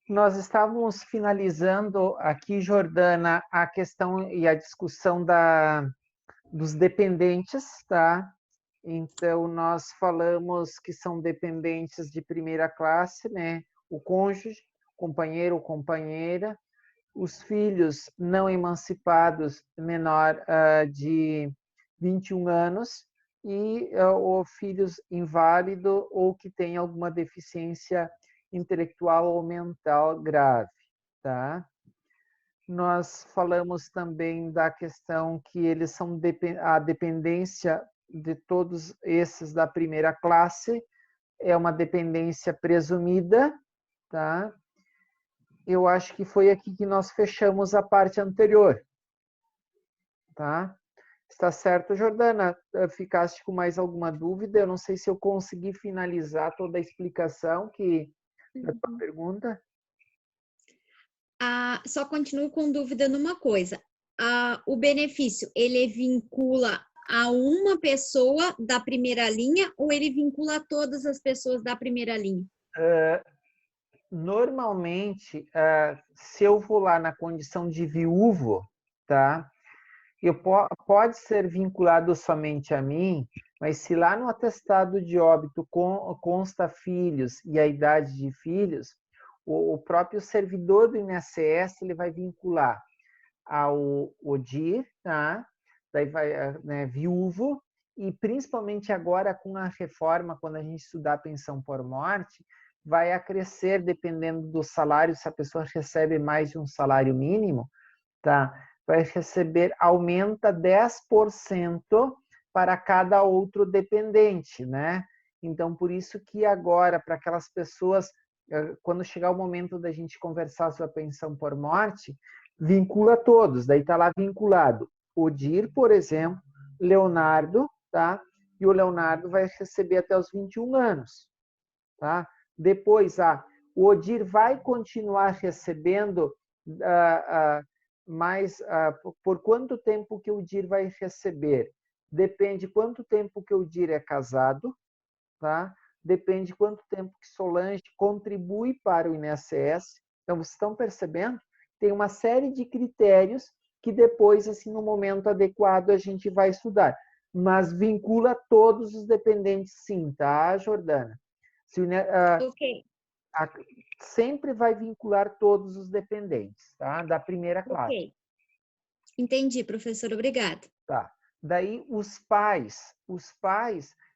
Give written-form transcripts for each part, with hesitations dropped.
Nós estávamos finalizando aqui, Jordana, a questão e a discussão dos dependentes, tá? Então, nós falamos que são dependentes de primeira classe, né? O cônjuge, companheiro ou companheira, os filhos não emancipados menor de 21 anos e ou filhos inválido ou que tem alguma deficiência intelectual ou mental grave, tá? Nós falamos também da questão que eles são a dependência de todos esses da primeira classe é uma dependência presumida, tá? Eu acho que foi aqui que nós fechamos a parte anterior, tá? Está certo, Jordana? Ficaste com mais alguma dúvida? Eu não sei se eu consegui finalizar toda a explicação da tua pergunta. Só continuo com dúvida numa coisa. O benefício, ele vincula a uma pessoa da primeira linha ou ele vincula a todas as pessoas da primeira linha? Normalmente, se eu vou lá na condição de viúvo, tá? Pode ser vinculado somente a mim, mas se lá no atestado de óbito consta filhos e a idade de filhos, o próprio servidor do INSS ele vai vincular ao ODIR, tá? Daí vai, né, viúvo, e principalmente agora com a reforma, quando a gente estudar a pensão por morte, vai acrescer dependendo do salário, se a pessoa recebe mais de um salário mínimo, tá? Vai receber, aumenta 10% para cada outro dependente, né? Então, por isso que agora, para aquelas pessoas, quando chegar o momento da gente conversar sobre a pensão por morte, vincula todos, daí está lá vinculado Odir, por exemplo, Leonardo, tá? E o Leonardo vai receber até os 21 anos, tá? Depois, o Odir vai continuar recebendo mas por quanto tempo que o DIR vai receber? Depende quanto tempo que o DIR é casado, tá? Depende quanto tempo que Solange contribui para o INSS. Então, vocês estão percebendo? Tem uma série de critérios que depois, assim, no momento adequado, a gente vai estudar. Mas vincula todos os dependentes, sim, tá, Jordana? Ok, Sempre vai vincular todos os dependentes, tá? Da primeira classe. ok. Entendi, professor, obrigada. Tá. Daí os pais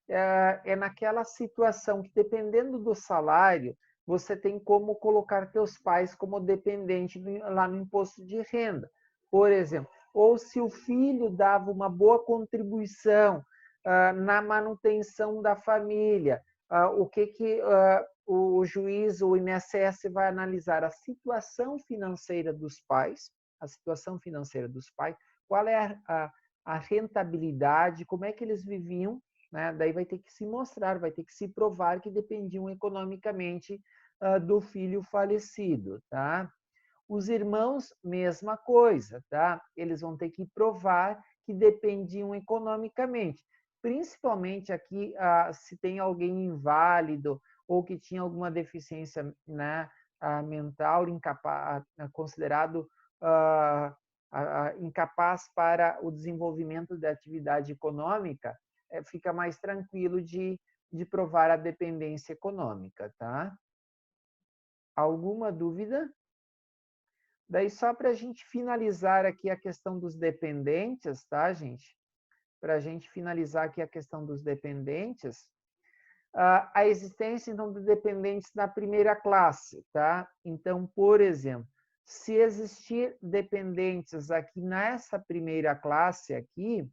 é naquela situação que dependendo do salário, você tem como colocar teus pais como dependente lá no imposto de renda. Por exemplo, ou se o filho dava uma boa contribuição na manutenção da família, o que o juiz, o INSS vai analisar a situação financeira dos pais, qual é a rentabilidade, como é que eles viviam, né? Daí vai ter que se mostrar, vai ter que se provar que dependiam economicamente do filho falecido, tá? Os irmãos, mesma coisa, tá? Eles vão ter que provar que dependiam economicamente. Principalmente aqui, se tem alguém inválido ou que tinha alguma deficiência, né, mental, incapaz, considerado incapaz para o desenvolvimento da atividade econômica, fica mais tranquilo de provar a dependência econômica, tá? Alguma dúvida? Daí, só para a gente finalizar aqui a questão dos dependentes, tá, gente? Para a gente finalizar aqui a questão dos dependentes, a existência, então, de dependentes na primeira classe, tá? Então, por exemplo, se existir dependentes aqui nessa primeira classe aqui,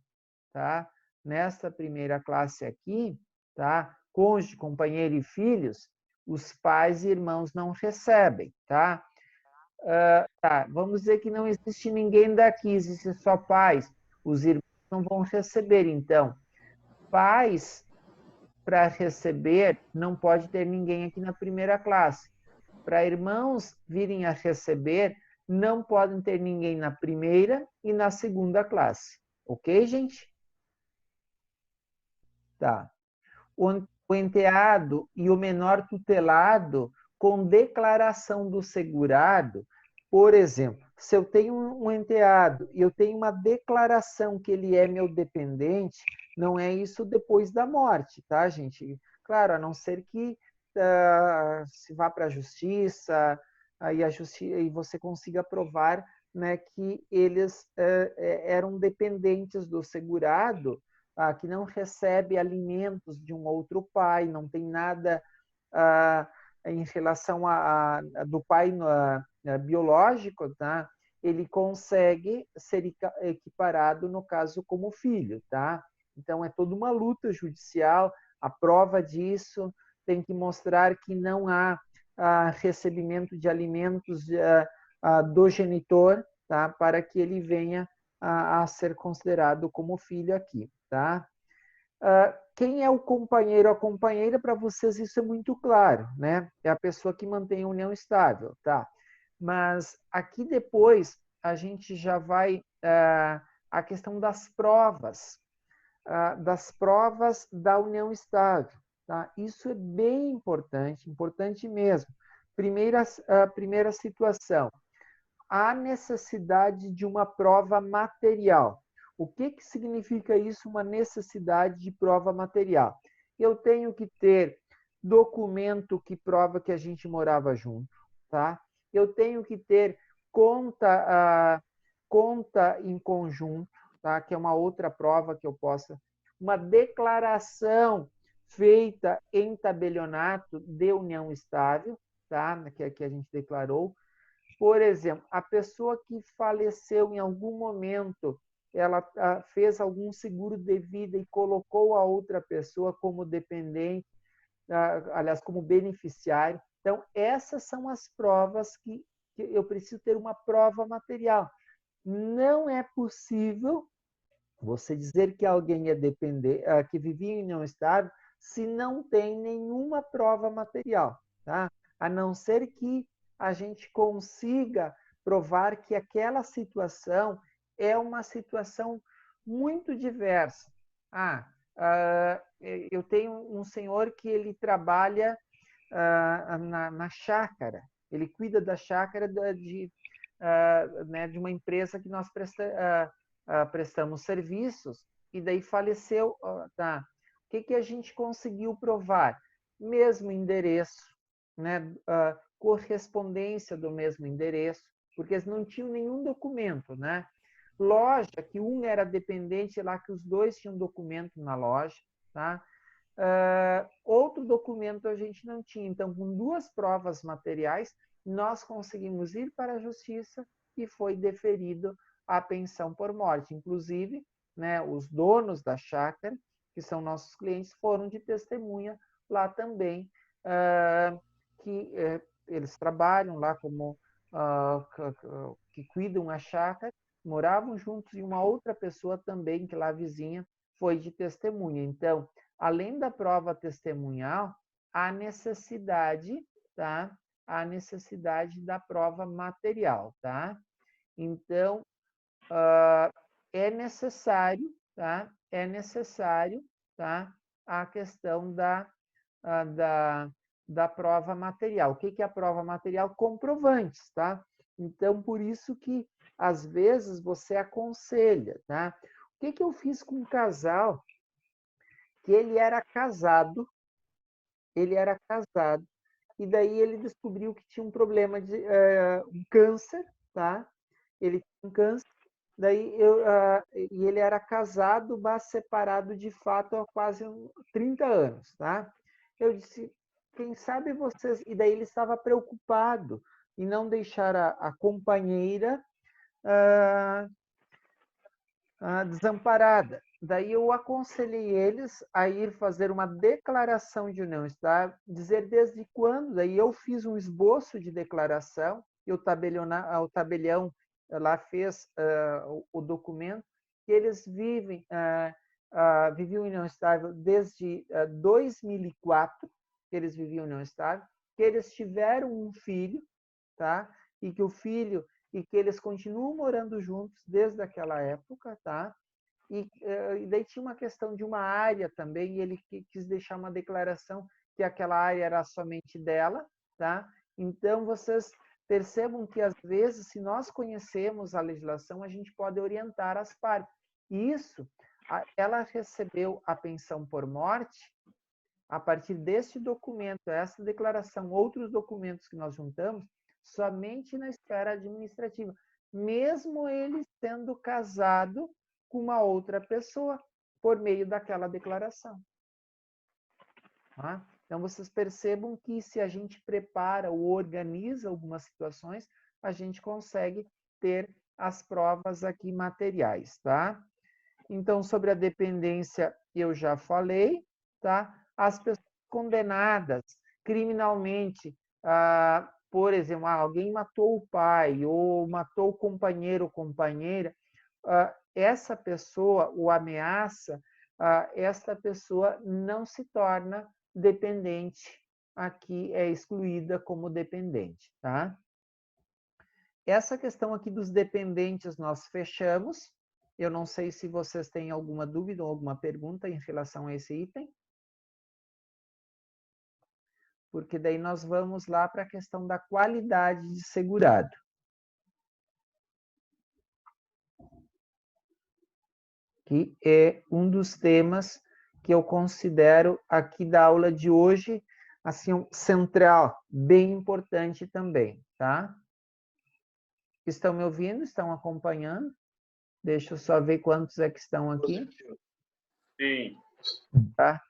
tá? Nessa primeira classe aqui, tá? Cônjuge, companheiro e filhos, os pais e irmãos não recebem, tá? Tá, vamos dizer que não existe ninguém daqui, existe só pais. Os irmãos não vão receber, então. Pais, para receber, não pode ter ninguém aqui na primeira classe. Para irmãos virem a receber, não podem ter ninguém na primeira e na segunda classe. Ok, gente? Tá. O enteado e o menor tutelado, com declaração do segurado. Por exemplo, se eu tenho um enteado e eu tenho uma declaração que ele é meu dependente, não é isso depois da morte, tá, gente? Claro, a não ser que se vá para a justiça, e você consiga provar, né, que eles eram dependentes do segurado, que não recebe alimentos de um outro pai, não tem nada em relação do pai biológico, tá? Ele consegue ser equiparado, no caso, como filho, tá? Então, é toda uma luta judicial. A prova disso tem que mostrar que não há recebimento de alimentos do genitor, tá? Para que ele venha a ser considerado como filho aqui, tá? Quem é o companheiro ou a companheira? Para vocês isso é muito claro, né? É a pessoa que mantém a união estável, tá? Mas aqui depois a gente já vai a questão das provas da união estável, tá? Isso é bem importante, importante mesmo. Primeira situação, a necessidade de uma prova material. O que significa isso, uma necessidade de prova material? Eu tenho que ter documento que prova que a gente morava junto, tá? Eu tenho que ter conta em conjunto, tá? Que é uma outra prova que eu possa. Uma declaração feita em tabelionato de união estável, tá? Que a gente declarou. Por exemplo, a pessoa que faleceu em algum momento, ela fez algum seguro de vida e colocou a outra pessoa como dependente, aliás, como beneficiário. Então, essas são as provas que eu preciso ter uma prova material. Não é possível você dizer que alguém é dependente, que vivia em união estável, se não tem nenhuma prova material, tá? A não ser que a gente consiga provar que aquela situação é uma situação muito diversa. Eu tenho um senhor que ele trabalha na chácara, ele cuida da chácara de uma empresa que nós prestamos serviços, e daí faleceu. Tá. O que a gente conseguiu provar? Mesmo endereço, né? Correspondência do mesmo endereço, porque eles não tinham nenhum documento, né? Loja, que um era dependente, lá que os dois tinham documento na loja, tá? Outro documento a gente não tinha. Então, com duas provas materiais, nós conseguimos ir para a justiça e foi deferido a pensão por morte. Inclusive, né, os donos da chácara, que são nossos clientes, foram de testemunha lá também, que eles trabalham lá como que cuidam a chácara, moravam juntos, e uma outra pessoa também, que lá vizinha, foi de testemunha. Então, além da prova testemunhal, há necessidade, tá? A necessidade da prova material, tá? Então, é necessário, tá? É necessário, tá? A questão da prova material. O que é a prova material? Comprovantes, tá? Então, por isso que, às vezes, você aconselha, tá? O que eu fiz com um casal que ele era casado, e daí ele descobriu que tinha um problema de um câncer, tá? Ele tinha um câncer, e ele era casado, mas separado de fato há quase 30 anos, tá? Eu disse, quem sabe vocês... E daí ele estava preocupado em não deixar a companheira desamparada. Daí eu aconselhei eles a ir fazer uma declaração de união estável, dizer desde quando. Daí eu fiz um esboço de declaração, e o tabelião lá fez o documento, que eles viviam em união estável desde 2004, que eles viviam em união estável, que eles tiveram um filho, tá? E que eles continuam morando juntos desde aquela época, tá? E daí tinha uma questão de uma área também, e ele quis deixar uma declaração que aquela área era somente dela, tá? Então, vocês percebam que, às vezes, se nós conhecemos a legislação, a gente pode orientar as partes. E isso, ela recebeu a pensão por morte a partir deste documento, essa declaração, outros documentos que nós juntamos, somente na esfera administrativa, mesmo ele sendo casado com uma outra pessoa, por meio daquela declaração. Tá? Então, vocês percebam que se a gente prepara ou organiza algumas situações, a gente consegue ter as provas aqui materiais, tá? Então, sobre a dependência, eu já falei, tá? As pessoas condenadas criminalmente, por exemplo, alguém matou o pai ou matou o companheiro ou companheira, essa pessoa o ameaça, essa pessoa não se torna dependente, aqui é excluída como dependente, tá? Essa questão aqui dos dependentes nós fechamos. Eu não sei se vocês têm alguma dúvida ou alguma pergunta em relação a esse item. Porque daí nós vamos lá para a questão da qualidade de segurado. Que é um dos temas que eu considero aqui da aula de hoje, assim, central, bem importante também, tá? Estão me ouvindo? Estão acompanhando? Deixa eu só ver quantos é que estão aqui. Sim. Tá?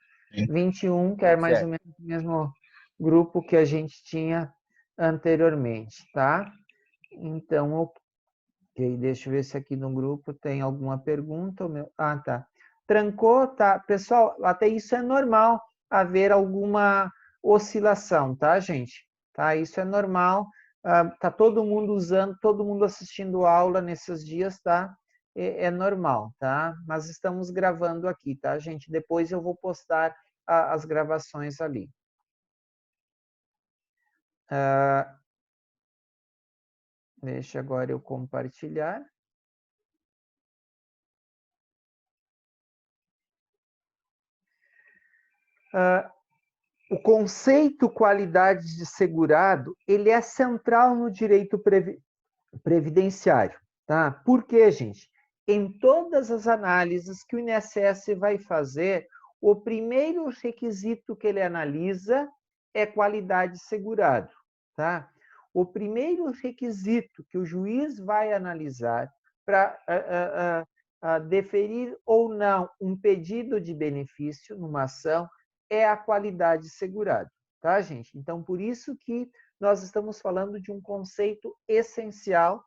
21, que é mais ou menos o mesmo grupo que a gente tinha anteriormente, tá? Então, ok, deixa eu ver se aqui no grupo tem alguma pergunta. Ah, tá. Trancou, tá? Pessoal, até isso é normal haver alguma oscilação, tá, gente? Tá? Isso é normal. Tá todo mundo usando, todo mundo assistindo aula nesses dias, tá? É normal, tá? Mas estamos gravando aqui, tá, gente? Depois eu vou postar as gravações ali. Deixa agora eu compartilhar. O conceito qualidade de segurado, ele é central no direito previdenciário, tá? Por quê, gente? Em todas as análises que o INSS vai fazer, o primeiro requisito que ele analisa é qualidade de segurado, tá? O primeiro requisito que o juiz vai analisar para deferir ou não um pedido de benefício numa ação é a qualidade de segurado, tá, gente? Então, por isso que nós estamos falando de um conceito essencial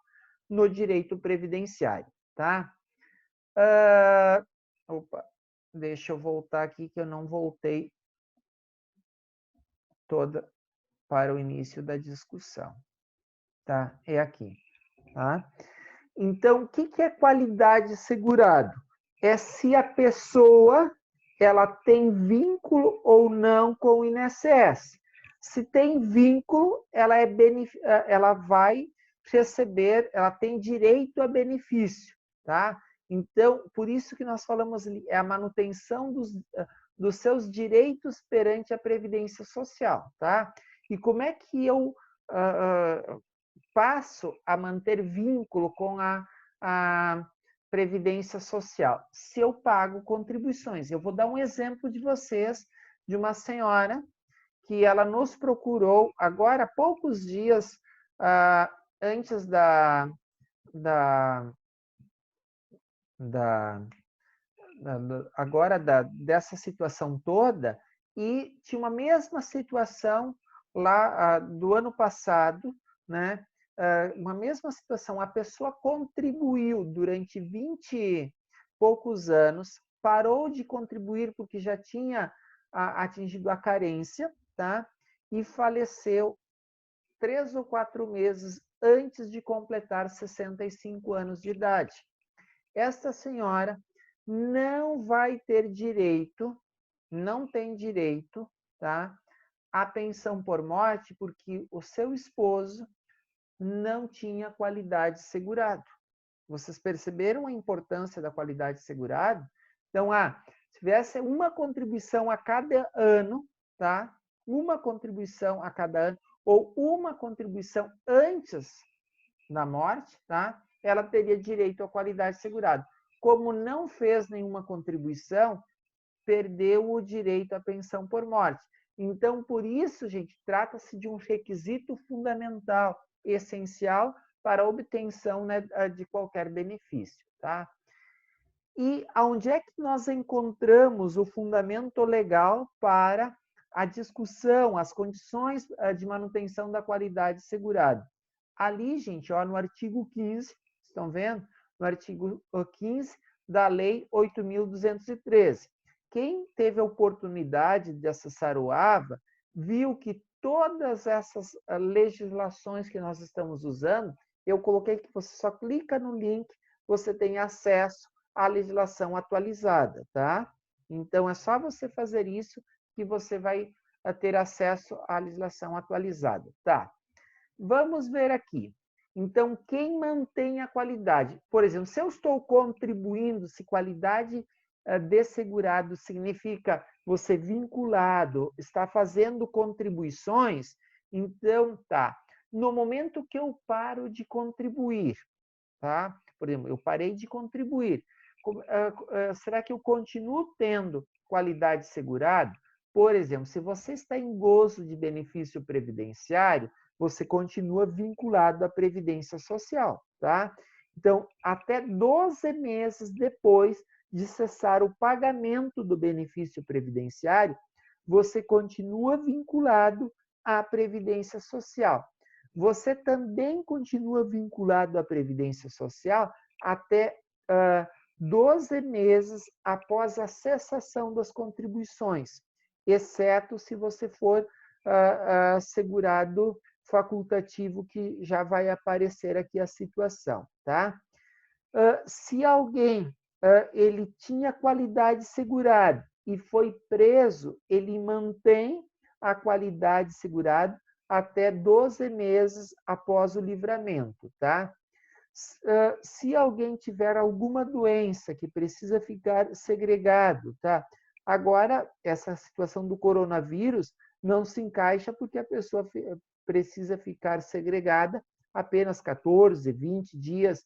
no direito previdenciário, tá? Opa, deixa eu voltar aqui que eu não voltei toda para o início da discussão, tá? É aqui, tá? Então, o que é qualidade de segurado? É se a pessoa ela tem vínculo ou não com o INSS. Se tem vínculo, ela vai receber, ela tem direito a benefício, tá? Então, por isso que nós falamos ali, é a manutenção dos seus direitos perante a Previdência Social, tá? E como é que eu passo a manter vínculo com a Previdência Social? Se eu pago contribuições. Eu vou dar um exemplo de vocês, de uma senhora que ela nos procurou agora há poucos dias antes dessa situação toda, e tinha uma mesma situação lá do ano passado, né? Uma mesma situação, a pessoa contribuiu durante 20 e poucos anos, parou de contribuir porque já tinha atingido a carência, tá? E faleceu 3 ou 4 meses antes de completar 65 anos de idade. Esta senhora não vai ter direito, não tem direito, tá? À pensão por morte, porque o seu esposo não tinha qualidade segurado. Vocês perceberam a importância da qualidade segurado? Então, se tivesse uma contribuição a cada ano, tá? Uma contribuição a cada ano, ou uma contribuição antes da morte, tá? Ela teria direito à qualidade segurada. Como não fez nenhuma contribuição, perdeu o direito à pensão por morte. Então, por isso, gente, trata-se de um requisito fundamental, essencial para a obtenção, né, de qualquer benefício, tá? E aonde é que nós encontramos o fundamento legal para a discussão, as condições de manutenção da qualidade segurada? Ali, gente, ó, no artigo 15, estão vendo? No artigo 15 da Lei 8.213. Quem teve a oportunidade de acessar o AVA, viu que todas essas legislações que nós estamos usando, eu coloquei que você só clica no link, você tem acesso à legislação atualizada, tá? Então, é só você fazer isso que você vai ter acesso à legislação atualizada, tá? Vamos ver aqui. Então, quem mantém a qualidade? Por exemplo, se eu estou contribuindo, se qualidade de segurado significa você vinculado, está fazendo contribuições, então tá. No momento que eu paro de contribuir, tá? Por exemplo, eu parei de contribuir. Será que eu continuo tendo qualidade segurado? Por exemplo, se você está em gozo de benefício previdenciário, você continua vinculado à Previdência Social, tá? Então, até 12 meses depois de cessar o pagamento do benefício previdenciário, você continua vinculado à Previdência Social. Você também continua vinculado à Previdência Social até 12 meses após a cessação das contribuições, exceto se você for segurado facultativo, que já vai aparecer aqui a situação, tá? Se alguém ele tinha qualidade segurada e foi preso, ele mantém a qualidade segurada até 12 meses após o livramento, tá? Se alguém tiver alguma doença que precisa ficar segregado, tá? Agora, essa situação do coronavírus não se encaixa porque a pessoa precisa ficar segregada apenas 14, 20 dias,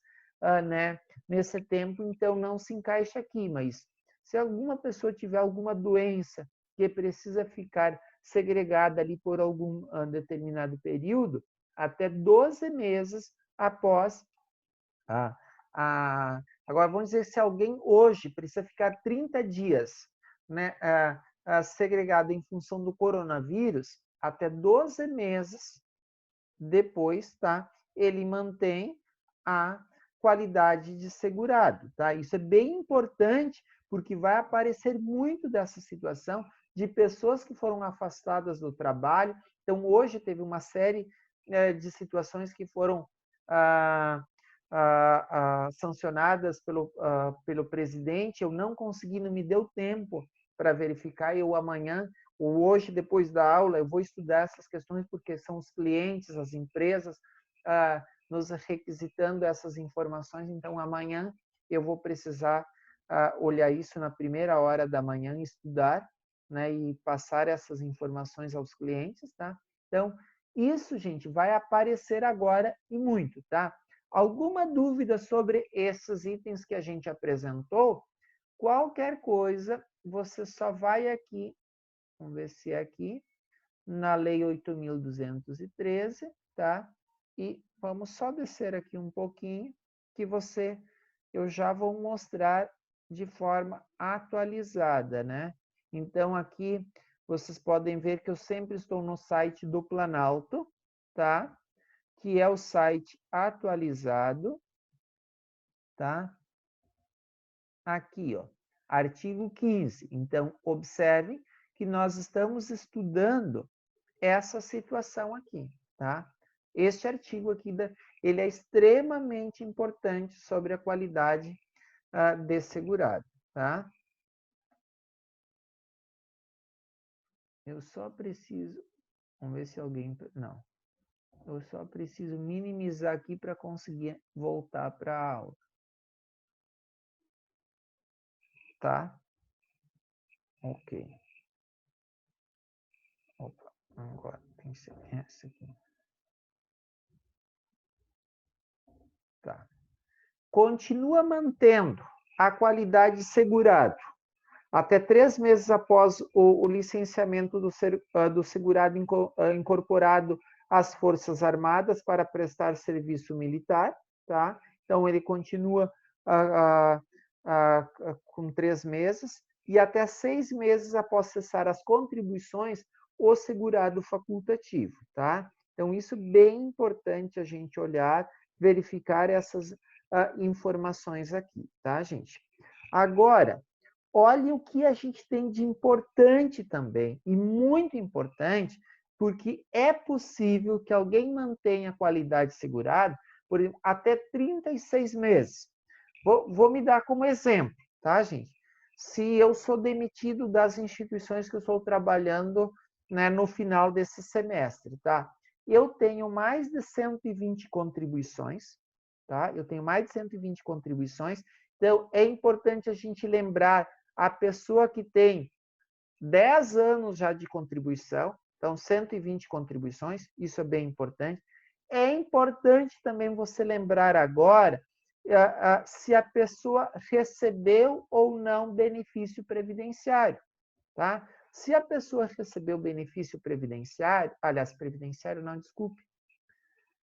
né? Nesse tempo, então não se encaixa aqui, mas se alguma pessoa tiver alguma doença que precisa ficar segregada ali por algum determinado período, até 12 meses após agora, vamos dizer, se alguém hoje precisa ficar 30 dias, né, segregado em função do coronavírus, até 12 meses depois, tá, ele mantém a qualidade de segurado. Tá? Isso é bem importante, porque vai aparecer muito dessa situação de pessoas que foram afastadas do trabalho. Então, hoje teve uma série de situações que foram sancionadas pelo presidente. Eu não consegui, não me deu tempo para verificar. Eu amanhã ou hoje, depois da aula, eu vou estudar essas questões, porque são os clientes, as empresas, nos requisitando essas informações. Então, amanhã eu vou precisar olhar isso na primeira hora da manhã, estudar, né, e passar essas informações aos clientes, tá? Então, isso, gente, vai aparecer agora e muito, tá? Alguma dúvida sobre esses itens que a gente apresentou? Qualquer coisa, você só vai aqui, vamos ver se é aqui, na Lei 8.213, tá? E vamos só descer aqui um pouquinho, que eu já vou mostrar de forma atualizada, né? Então, aqui, vocês podem ver que eu sempre estou no site do Planalto, tá? Que é o site atualizado, tá? Aqui, ó, artigo 15. Então, observe que nós estamos estudando essa situação aqui, tá? Este artigo aqui, ele é extremamente importante sobre a qualidade de segurado, tá? Eu só preciso... Vamos ver se alguém... Não. Eu só preciso minimizar aqui para conseguir voltar para a aula. Tá? Ok. Opa, agora. Tem que ser essa aqui. Tá. Continua mantendo a qualidade de segurado até 3 meses após o licenciamento do segurado incorporado às Forças Armadas para prestar serviço militar, tá? Então, ele continua com 3 meses e até 6 meses após cessar as contribuições, o segurado facultativo, tá? Então, isso é bem importante a gente olhar, verificar essas informações aqui, tá, gente? Agora, olhe o que a gente tem de importante também, e muito importante, porque é possível que alguém mantenha a qualidade segurada por exemplo, até 36 meses. Vou me dar como exemplo, tá, gente? Se eu sou demitido das instituições que eu estou trabalhando, né, no final desse semestre, tá? Eu tenho mais de 120 contribuições, tá? Eu tenho mais de 120 contribuições, então é importante a gente lembrar a pessoa que tem 10 anos já de contribuição, então 120 contribuições, isso é bem importante. É importante também você lembrar agora se a pessoa recebeu ou não benefício previdenciário, tá? Se a pessoa recebeu benefício previdenciário, aliás, previdenciário não, desculpe,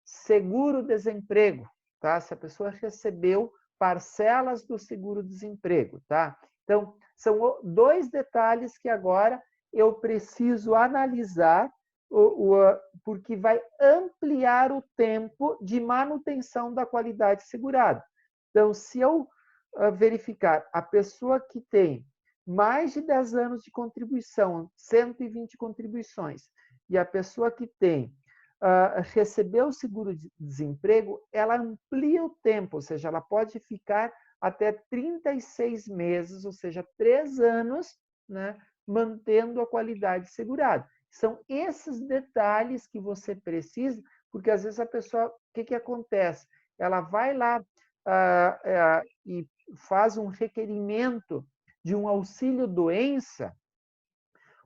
seguro-desemprego, tá? Se a pessoa recebeu parcelas do seguro-desemprego, tá? Então, são 2 detalhes que agora eu preciso analisar, porque vai ampliar o tempo de manutenção da qualidade segurada. Então, se eu verificar a pessoa que tem mais de 10 anos de contribuição, 120 contribuições, e a pessoa que tem recebeu o seguro-desemprego, ela amplia o tempo, ou seja, ela pode ficar até 36 meses, ou seja, 3 anos, né, mantendo a qualidade segurada. São esses detalhes que você precisa, porque às vezes a pessoa, o que acontece? Ela vai lá e faz um requerimento de um auxílio-doença,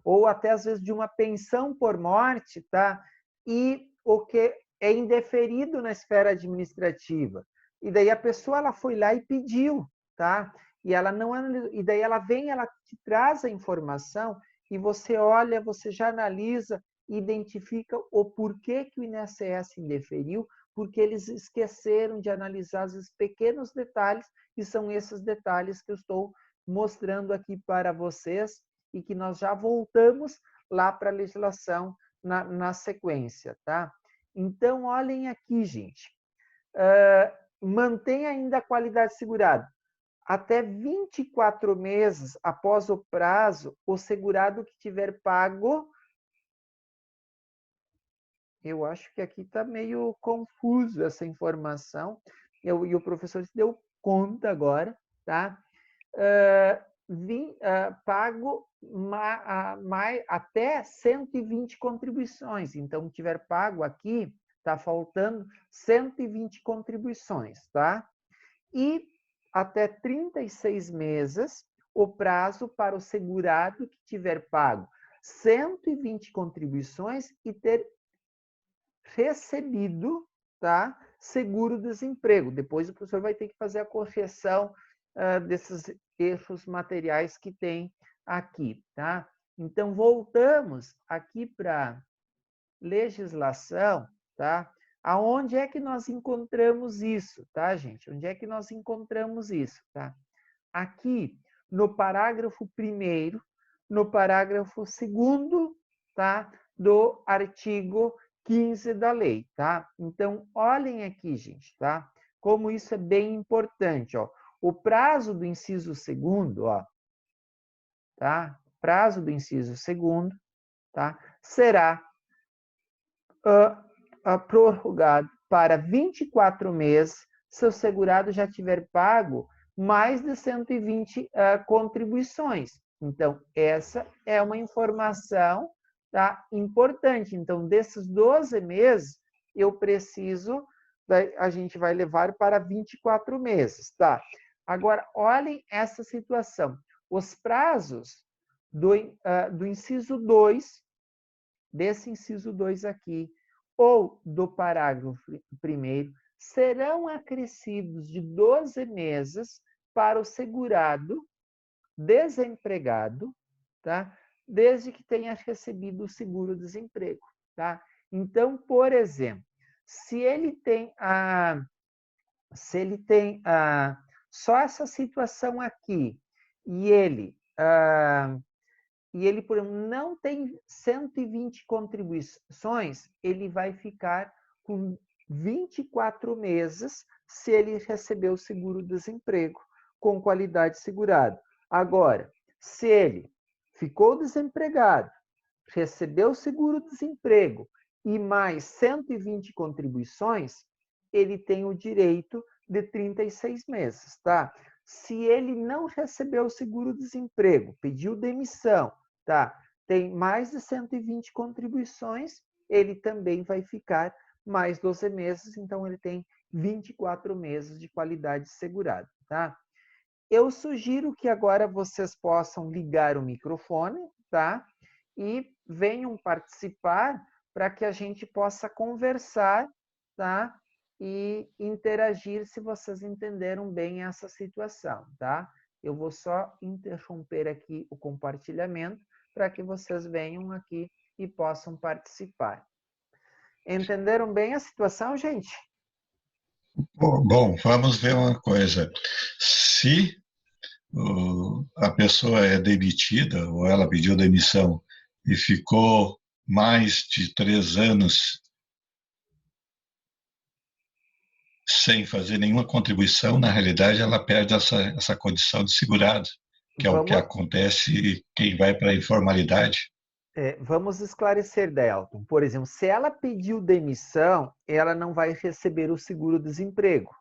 ou até às vezes de uma pensão por morte, tá? E o que é indeferido na esfera administrativa. E daí a pessoa ela foi lá e pediu, tá? E ela não e daí ela vem, ela te traz a informação e você olha, você já analisa, identifica o porquê que o INSS indeferiu, porque eles esqueceram de analisar os pequenos detalhes, e são esses detalhes que eu estou mostrando aqui para vocês e que nós já voltamos lá para a legislação na sequência, tá? Então, olhem aqui, gente. Mantém ainda a qualidade segurada. Até 24 meses após o prazo, o segurado que tiver pago... Eu acho que aqui está meio confuso essa informação, e o professor se deu conta agora, tá? Pago até 120 contribuições. Então, tiver pago aqui, está faltando 120 contribuições, tá? E até 36 meses, o prazo para o segurado que tiver pago 120 contribuições e ter recebido, tá? Seguro-desemprego. Depois o professor vai ter que fazer a correção desses erros materiais que tem aqui, tá? Então, voltamos aqui para legislação, tá? Aonde é que nós encontramos isso, tá, gente? Onde é que nós encontramos isso, tá? Aqui, no parágrafo 1º, no parágrafo 2º, tá? Do artigo 15 da lei, tá? Então, olhem aqui, gente, tá? Como isso é bem importante, ó. O prazo do inciso 2º, ó, tá? Prazo do inciso 2º, tá? Será prorrogado para 24 meses se o segurado já tiver pago mais de 120 contribuições. Então, essa é uma informação, tá, importante. Então, desses 12 meses, eu preciso, a gente vai levar para 24 meses, tá? Agora, olhem essa situação. Os prazos do inciso 2 desse inciso 2 aqui, ou do parágrafo 1º, serão acrescidos de 12 meses para o segurado desempregado, tá? Desde que tenha recebido o seguro-desemprego, tá? Então, por exemplo, se ele tem só essa situação aqui e ele, por exemplo, não tem 120 contribuições, ele vai ficar com 24 meses se ele receber o seguro-desemprego com qualidade segurada. Agora, se ele ficou desempregado, recebeu o seguro-desemprego e mais 120 contribuições, ele tem o direito de 36 meses, tá? Se ele não recebeu o seguro-desemprego, pediu demissão, tá? Tem mais de 120 contribuições, ele também vai ficar mais 12 meses, então ele tem 24 meses de qualidade segurada, tá? Eu sugiro que agora vocês possam ligar o microfone, tá? E venham participar para que a gente possa conversar, tá? E interagir se vocês entenderam bem essa situação, tá? Eu vou só interromper aqui o compartilhamento para que vocês venham aqui e possam participar. Entenderam bem a situação, gente? Bom, vamos ver uma coisa. Se a pessoa é demitida ou ela pediu demissão e ficou mais de 3 anos sem fazer nenhuma contribuição, na realidade ela perde essa condição de segurado, que é o que acontece quem vai para a informalidade. Vamos esclarecer, Delton. Por exemplo, se ela pediu demissão, ela não vai receber o seguro-desemprego.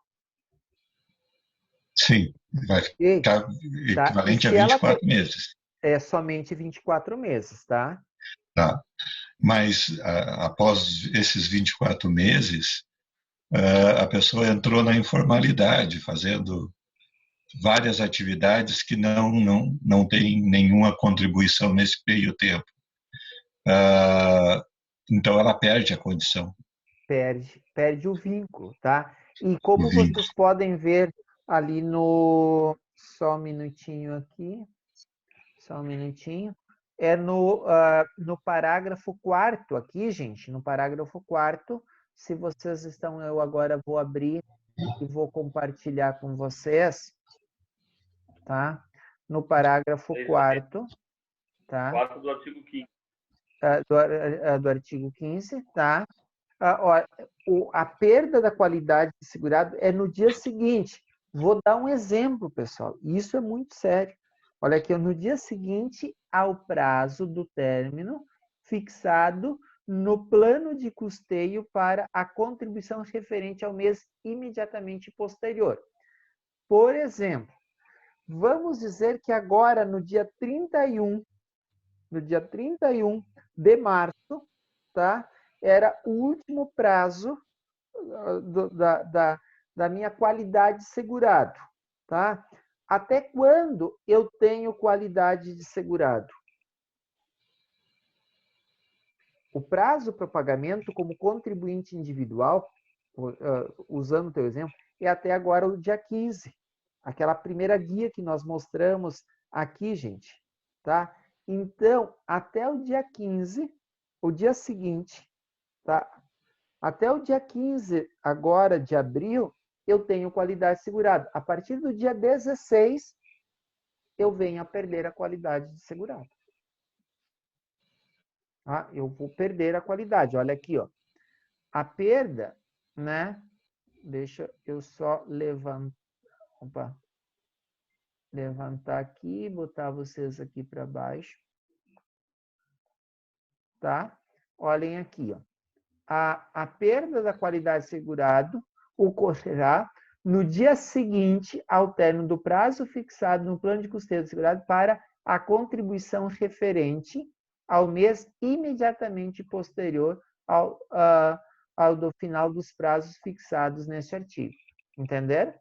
Sim, vai ficar equivalente a 24 meses. É somente 24 meses, tá? Tá. Mas após esses 24 meses, a pessoa entrou na informalidade, fazendo várias atividades que não tem nenhuma contribuição nesse meio tempo. Então, ela perde a condição. Perde o vínculo, tá? E como vocês podem ver ali no... Só um minutinho aqui. Só um minutinho. É no parágrafo 4º aqui, gente. No parágrafo 4º, se vocês estão... Eu agora vou abrir e vou compartilhar com vocês, tá? No parágrafo 4º, tá? 4 do artigo 15. Do artigo 15, tá? A perda da qualidade de segurado é no dia seguinte. Vou dar um exemplo, pessoal. Isso é muito sério. Olha aqui, no dia seguinte ao prazo do término fixado no plano de custeio para a contribuição referente ao mês imediatamente posterior. Por exemplo, vamos dizer que agora, no dia 31 de março, tá? Era o último prazo da minha qualidade de segurado, tá? Até quando eu tenho qualidade de segurado? O prazo para pagamento como contribuinte individual, usando o teu exemplo, é até agora o dia 15. Aquela primeira guia que nós mostramos aqui, gente, tá? Então, até o dia 15, o dia seguinte, tá? Até o dia 15 agora de abril, eu tenho qualidade segurada. A partir do dia 16, eu venho a perder a qualidade de segurado. Ah, eu vou perder a qualidade. Olha aqui, ó. A perda, né? Deixa eu só levantar. Opa. Levantar aqui, botar vocês aqui para baixo. Tá? Olhem aqui, ó. A perda da qualidade segurado ocorrerá no dia seguinte ao término do prazo fixado no plano de custeio do segurado para a contribuição referente ao mês imediatamente posterior ao do final dos prazos fixados neste artigo. Entenderam?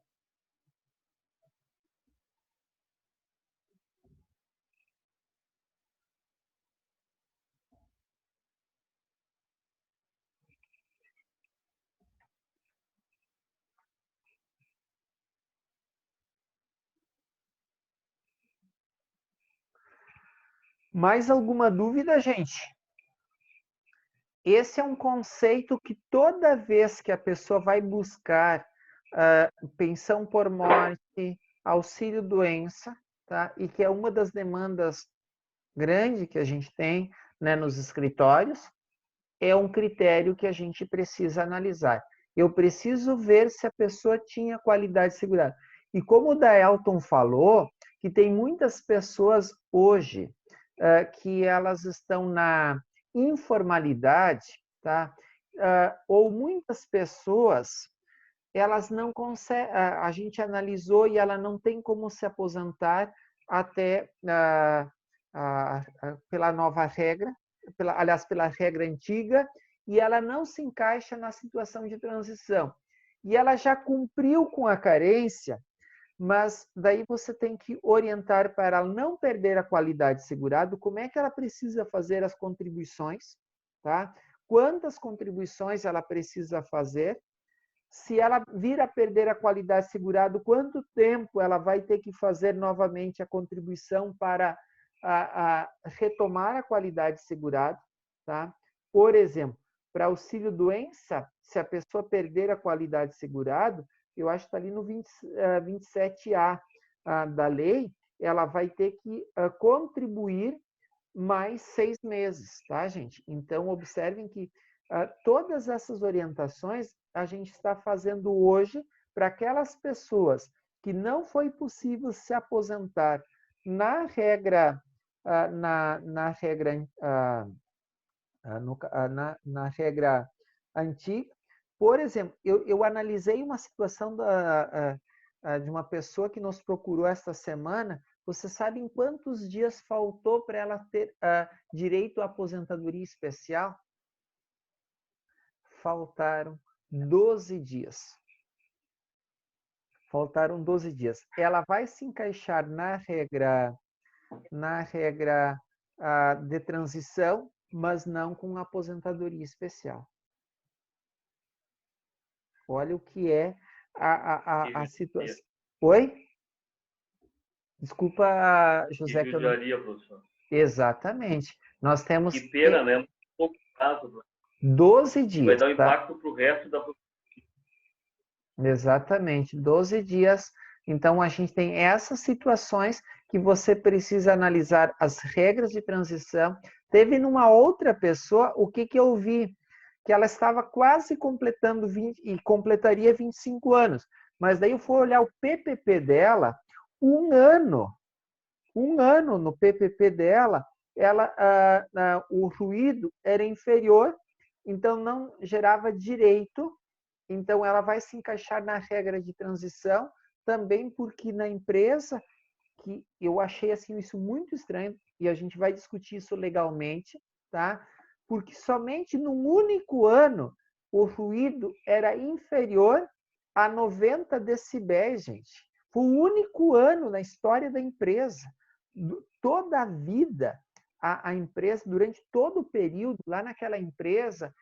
Mais alguma dúvida, gente? Esse é um conceito que toda vez que a pessoa vai buscar pensão por morte, auxílio-doença, tá? E que é uma das demandas grandes que a gente tem, né, nos escritórios, é um critério que a gente precisa analisar. Eu preciso ver se a pessoa tinha qualidade segurada. E como o Daelton falou, que tem muitas pessoas hoje que elas estão na informalidade, tá? Ou muitas pessoas, elas não conseguem, a gente analisou e ela não tem como se aposentar até pela nova regra, aliás, pela regra antiga, e ela não se encaixa na situação de transição. E ela já cumpriu com a carência, mas daí você tem que orientar para ela não perder a qualidade segurada, como é que ela precisa fazer as contribuições, tá? Quantas contribuições ela precisa fazer? Se ela vir a perder a qualidade segurada, quanto tempo ela vai ter que fazer novamente a contribuição para retomar a qualidade segurada, tá? Por exemplo, para auxílio-doença, se a pessoa perder a qualidade segurada, eu acho que está ali no 27A da lei, ela vai ter que contribuir mais 6 meses, tá, gente? Então, observem que todas essas orientações a gente está fazendo hoje para aquelas pessoas que não foi possível se aposentar na regra, na regra antiga. Por exemplo, eu analisei uma situação de uma pessoa que nos procurou esta semana. Você sabe em quantos dias faltou para ela ter direito à aposentadoria especial? Faltaram 12 dias. Faltaram 12 dias. Ela vai se encaixar na regra de transição, mas não com aposentadoria especial. Olha o que é a situação. Oi? Desculpa, José. Que judiaria, professor. Exatamente. Nós temos... Que pena, né? Um pouco prazo. 12 dias. Vai dar um impacto para o resto da... Exatamente, 12 dias. Então, a gente tem essas situações que você precisa analisar as regras de transição. Teve numa outra pessoa, o que eu vi? Que ela estava quase completando 20 e completaria 25 anos. Mas daí eu fui olhar o PPP dela, um ano no PPP dela, o ruído era inferior, então não gerava direito. Então, ela vai se encaixar na regra de transição, também porque na empresa, que eu achei assim, isso muito estranho, e a gente vai discutir isso legalmente, tá? Porque somente num único ano o ruído era inferior a 90 decibéis, gente. Foi o único ano na história da empresa. Toda a vida, a empresa, durante todo o período, lá naquela empresa,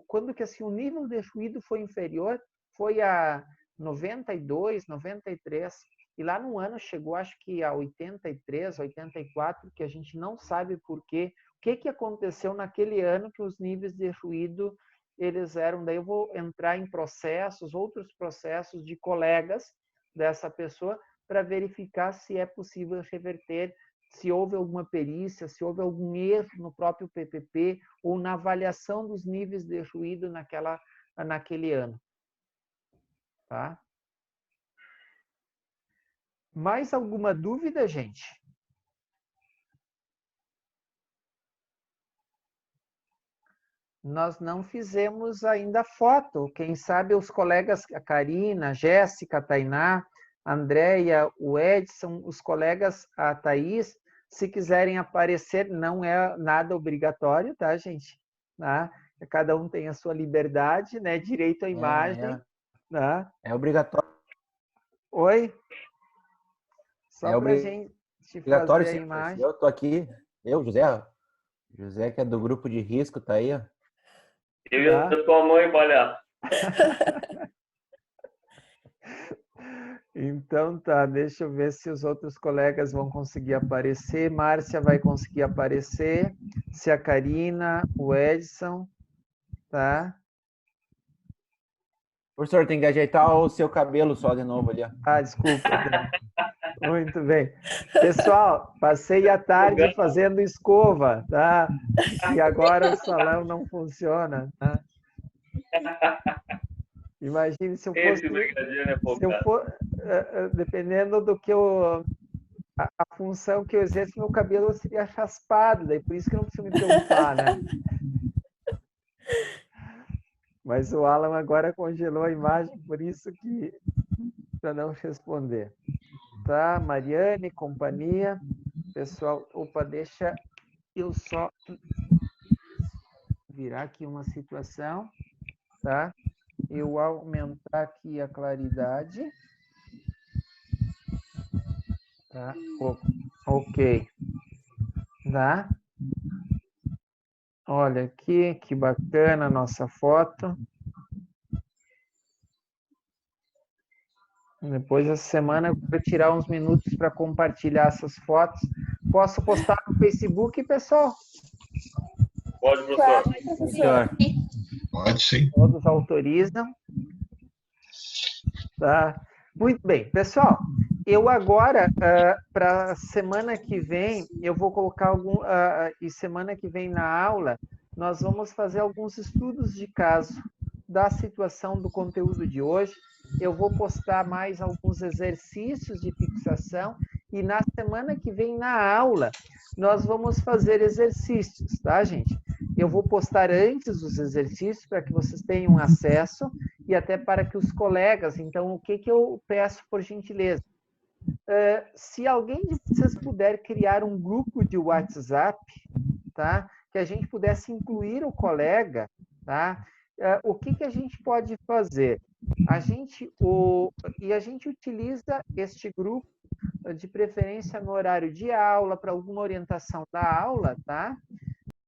quando que assim, o nível de ruído foi inferior, foi a 92, 93, e lá no ano chegou, acho que a 83, 84, que a gente não sabe por quê. O que aconteceu naquele ano que os níveis de ruído, eles eram... Daí eu vou entrar em outros processos de colegas dessa pessoa, para verificar se é possível reverter, se houve alguma perícia, se houve algum erro no próprio PPP ou na avaliação dos níveis de ruído naquele ano. Tá? Mais alguma dúvida, gente? Nós não fizemos ainda foto. Quem sabe os colegas, a Karina, a Jéssica, a Tainá, a Andréia, o Edson, os colegas, a Thaís, se quiserem aparecer, não é nada obrigatório, tá, gente? Tá? Cada um tem a sua liberdade, né? Direito à imagem. Tá? É obrigatório. Oi? Só para a gente fazer a imagem. Eu tô aqui, José que é do grupo de risco, tá aí, ó. Eu e a tua mãe, palhaço. Então tá, deixa eu ver se os outros colegas vão conseguir aparecer. Márcia vai conseguir aparecer. Se a Karina, o Edson, tá? Professor, tem que ajeitar o seu cabelo só de novo ali, ó. Ah, desculpa. Muito bem. Pessoal, passei a tarde fazendo escova, tá? E agora o salão não funciona, tá? Imagine se eu fosse... Esse brigadeiro é Se eu folgado. for, dependendo do que a função que eu exerço, meu cabelo seria raspado, daí por isso que eu não preciso me preocupar, né? Mas o Alan agora congelou a imagem, por isso que para não responder. Tá, Mariane, companhia, pessoal, opa, deixa eu só virar aqui uma situação, tá? Eu aumentar aqui a claridade. Tá? Ok. Tá? Olha aqui, que bacana a nossa foto. Depois essa semana eu vou tirar uns minutos para compartilhar essas fotos. Posso postar no Facebook, pessoal? Pode, professor. Professor. Pode sim. Todos autorizam. Tá? Muito bem, pessoal. Eu agora, para a semana que vem, eu vou colocar e semana que vem na aula, nós vamos fazer alguns estudos de caso da situação do conteúdo de hoje. Eu vou postar mais alguns exercícios de fixação e na semana que vem na aula, nós vamos fazer exercícios, tá, gente? Eu vou postar antes os exercícios para que vocês tenham acesso e até para que os colegas... Então, o que eu peço, por gentileza? Se alguém de vocês puder criar um grupo de WhatsApp, tá? Que a gente pudesse incluir o colega, tá? O que a gente pode fazer? A gente utiliza este grupo, de preferência no horário de aula, para alguma orientação da aula, tá?